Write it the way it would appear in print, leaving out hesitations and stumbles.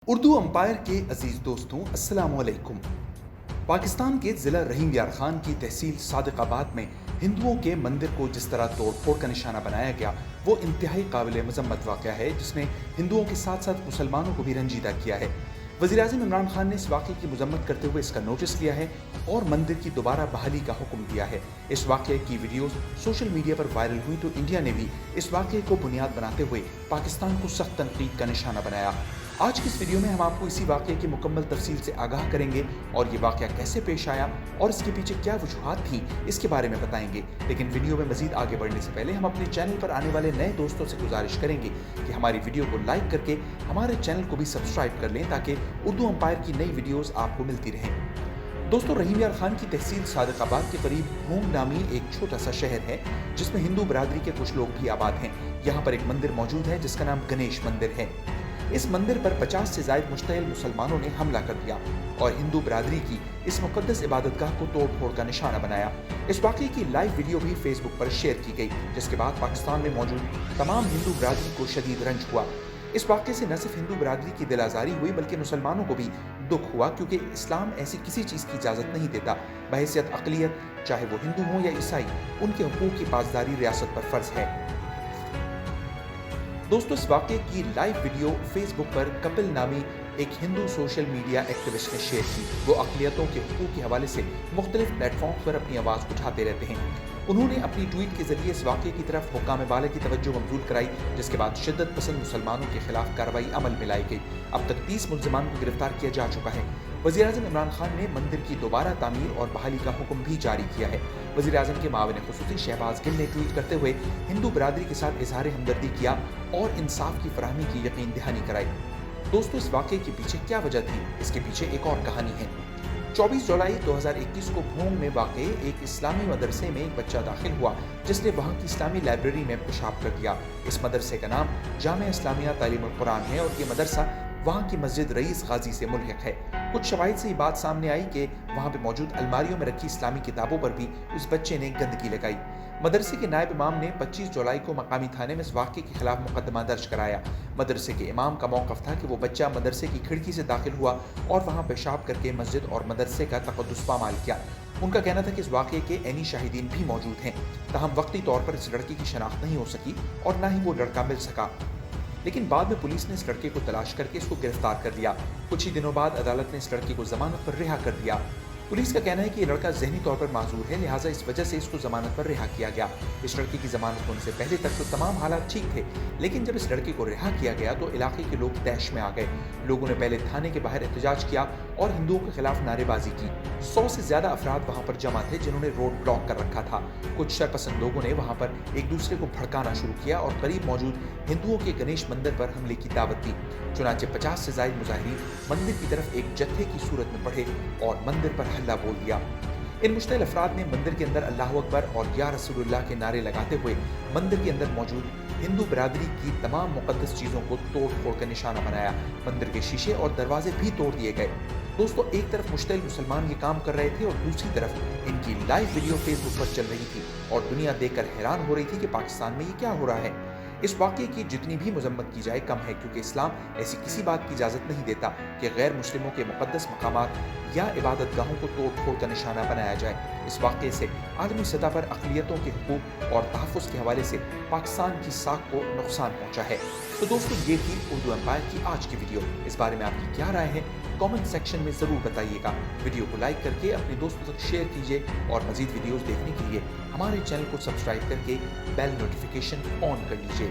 Urdu umpire के अजीज दोस्तों अस्सलाम वालेकुम। पाकिस्तान के ज़िला रहीम यार खान की तहसील सादिकाबाद में हिंदुओं के मंदिर को जिस तरह तोड़ फोड़ का निशाना बनाया गया वो इंतहाई काबिल मजम्मत वाक़या है, जिसने हिंदुओं के साथ साथ मुसलमानों को भी रंजीदा किया है। वज़ीर-ए-आज़म इमरान खान ने इस वाक़े की मजम्मत करते हुए इसका नोटिस लिया है और मंदिर की दोबारा बहाली का हुक्म दिया है। इस वाक़े की वीडियोस सोशल मीडिया पर वायरल हुई तो इंडिया ने भी इस वाक़े को बुनियाद बनाते हुए पाकिस्तान को सख्त तनकीद का निशाना बनाया। आज की इस वीडियो में हम आपको इसी वाक़े की मुकम्मल तफसील से आगाह करेंगे और ये वाक़या कैसे पेश आया और इसके पीछे क्या वजूहात थी इसके बारे में बताएंगे। लेकिन वीडियो में मजीद आगे बढ़ने से पहले हम अपने चैनल पर आने वाले नए दोस्तों से गुजारिश करेंगे कि हमारी वीडियो को लाइक करके हमारे चैनल को भी सब्सक्राइब कर लें ताकि उर्दू अंपायर की नई वीडियोज़ आपको मिलती रहें। दोस्तों, रहीम यार खान की तहसील सादिकाबाद के करीब भूंग नामी एक छोटा सा शहर है जिसमें हिंदू बरादरी के कुछ लोग भी आबाद हैं। यहाँ पर एक मंदिर मौजूद है जिसका नाम गणेश मंदिर है। इस मंदिर पर 50 से ज़ायद मुश्तइल मुसलमानों ने हमला कर दिया और हिंदू बरादरी की इस मुक़द्दस इबादतगाह को तोड़ फोड़ का निशाना बनाया। इस वाक़े की लाइव वीडियो भी फेसबुक पर शेयर की गई, जिसके बाद पाकिस्तान में मौजूद तमाम हिंदू बरादरी को शदीद रंज हुआ। इस वाक़े से न सिर्फ हिंदू बरादरी की दिल आज़ारी हुई बल्कि मुसलमानों को भी दुख हुआ, क्योंकि इस्लाम ऐसी किसी चीज़ की इजाज़त नहीं देता। बहैसियत अक़लियत, चाहे वो हिंदू हों या ईसाई, उनके हुकूक़ की पासदारी रियासत पर फ़र्ज़ है। दोस्तों, इस वाक़े की लाइव वीडियो फेसबुक पर कपिल नामी एक हिंदू सोशल मीडिया एक्टिविस्ट ने शेयर की। वो अक़लियतों के हुकूक़ के हवाले से मुख्तलिफ प्लेटफॉर्म पर अपनी आवाज़ उठाते रहते हैं। उन्होंने अपनी ट्वीट के जरिए इस वाक़े की तरफ हुक्काम बाला की तवज्जो मबज़ूल कराई, जिसके बाद शिद्दत पसंद मुसलमानों के खिलाफ कार्रवाई अमल में लाई गई। अब तक 30 मुल्ज़िमान को गिरफ्तार किया जा चुका है। वज़ीर-ए-आज़म इमरान खान ने मंदिर की दोबारा तामीर और बहाली का हुक्म भी जारी किया है। वज़ीर-ए-आज़म के माविन ख़ुसूसी शहबाज गिल ने ट्वीट करते हुए हिंदू बरादरी के साथ इज़हार हमदर्दी किया और इंसाफ की फराहमी की यकीन दहानी कराई। दोस्तों, इस वाक़े के पीछे क्या वजह थी, इसके पीछे एक और कहानी है। 24 जुलाई 2021 को भूंग में वाक़े एक इस्लामी मदरसे में एक बच्चा दाखिल हुआ जिसने वहाँ की इस्लामी लाइब्रेरी में पेशाब कर दिया। इस मदरसे का नाम जामिया इस्लामिया तालीमुल कुरान है और ये मदरसा वहाँ की मस्जिद रईस गाजी से मुल्हिक़ है। कुछ शवाहिद से ये बात सामने आई कि वहाँ पे मौजूद अलमारियों में रखी इस्लामी किताबों पर भी उस बच्चे ने गंदगी लगाई। मदरसे के नायब इमाम ने 25 जुलाई को मकामी थाने में इस वाक़े के खिलाफ मुकदमा दर्ज कराया। मदरसे के इमाम का मौक़िफ़ था कि वो बच्चा मदरसे की खिड़की से दाखिल हुआ और वहाँ पेशाब करके मस्जिद और मदरसे का तक़द्दुस पामाल किया। उनका कहना था कि इस वाक़े के ऐनी शाहिदीन भी मौजूद हैं, ताहम वक्ती तौर पर इस लड़के की शनाख्त नहीं हो सकी और ना ही वो लड़का मिल सका। लेकिन बाद में पुलिस ने इस लड़के को तलाश करके इसको गिरफ्तार कर लिया। कुछ ही दिनों बाद अदालत ने इस लड़के को जमानत पर रिहा कर दिया। पुलिस का कहना है कि ये लड़का ज़हनी तौर पर माजूर है, लिहाजा इस वजह से इसको जमानत पर रिहा किया गया। इस लड़के की जमानत होने से पहले तक तो तमाम हालात ठीक थे, लेकिन जब इस लड़के को रिहा किया गया तो इलाके के लोग तैश में आ गए। लोगों ने पहले थाने के बाहर एहतजाज किया और हिंदुओं के खिलाफ नारेबाजी की। 100 से ज़्यादा अफराद वहाँ पर जमा थे जिन्होंने रोड ब्लॉक कर रखा था। कुछ शरपसंद लोगों ने वहाँ पर एक दूसरे को भड़काना शुरू किया और करीब मौजूद हिंदुओं के गणेश मंदिर पर हमले की दावत दी। चुनांचे 50 से ज़ायद मुजाहिरीन मंदिर की तरफ एक जत्थे की सूरत में बढ़े और मंदिर पर हल्ला बोल दिया। इन मुश्तिल अफराद ने मंदिर के अंदर अल्लाहु अकबर और या रसूलुल्लाह के नारे लगाते हुए मंदिर के अंदर मौजूद हिंदू बरादरी की तमाम मुक़द्दस चीज़ों को तोड़ फोड़ का निशाना बनाया। मंदिर के शीशे और दरवाजे भी तोड़ दिए गए। दोस्तों, एक तरफ मुश्तिल मुसलमान ये काम कर रहे थे और दूसरी तरफ इनकी लाइव वीडियो फेसबुक पर चल रही थी और दुनिया देखकर हैरान हो रही थी कि पाकिस्तान में ये क्या हो रहा है। इस वाक़े की जितनी भी मजम्मत की जाए कम है, क्योंकि इस्लाम ऐसी किसी बात की इजाज़त नहीं देता कि गैर मुस्लिमों के मुक़द्दस मकामात या इबादत गाहों को तोड़ फोड़ का निशाना बनाया जाए। इस वाक़े से आलमी सतह पर अक़लियतों के हुकूक़ और तहफ़्फ़ुज़ के हवाले से पाकिस्तान की साख को नुकसान पहुँचा है। तो दोस्तों, ये थी उर्दू एम्पायर की आज की वीडियो। इस बारे में आपकी क्या राय है कमेंट सेक्शन में ज़रूर बताइएगा। वीडियो को लाइक करके अपने दोस्तों तक शेयर कीजिए और मज़ीद वीडियोज़ देखने के लिए हमारे चैनल को सब्सक्राइब करके बेल नोटिफिकेशन ऑन कर लीजिए।